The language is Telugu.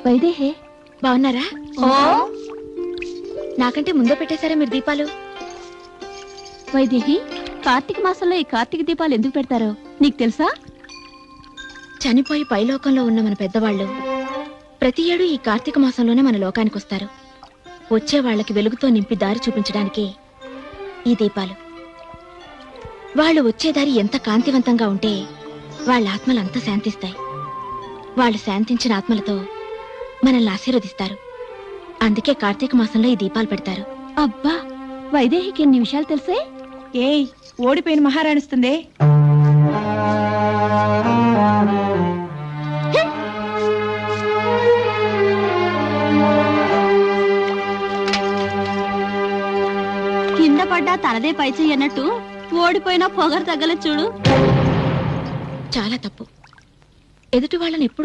వైదేహే, బాగున్నారా? ఓ నాకంటే ముందే పెట్టేశారా మీరు దీపాలు? వైదేహి, కార్తీక మాసంలో ఈ కార్తీక దీపాలు ఎందుకు పెడతారో నీకు తెలుసా? చనిపోయి పైలోకంలో ఉన్న మన పెద్దవాళ్ళు ప్రతి ఏడు ఈ కార్తీక మాసంలోనే మన లోకానికి వస్తారు. వచ్చే వాళ్ళకి వెలుగుతో నింపి దారి చూపించడానికి ఈ దీపాలు. వాళ్ళు వచ్చే దారి ఎంత కాంతివంతంగా ఉంటే వాళ్ళ ఆత్మలు అంత శాంతిస్తాయి. వాళ్ళు శాంతించిన ఆత్మలతో మనల్ని ఆశీర్వదిస్తారు. అందుకే కార్తీక మాసంలో ఈ దీపాలు పెడతారు. అబ్బా, వైదేహికి ఎన్ని విషయాలు తెలిసే? ఏయ్, ఓడిపోయిన మహారాణిస్తుంది. కింద పడ్డా తనదే పై చెయ్యి అన్నట్టు ఓడిపోయినా పొగరు తగ్గలేదు చూడు. చాలా తప్పు. ఎదుటి వాళ్ళని ఎప్పుడు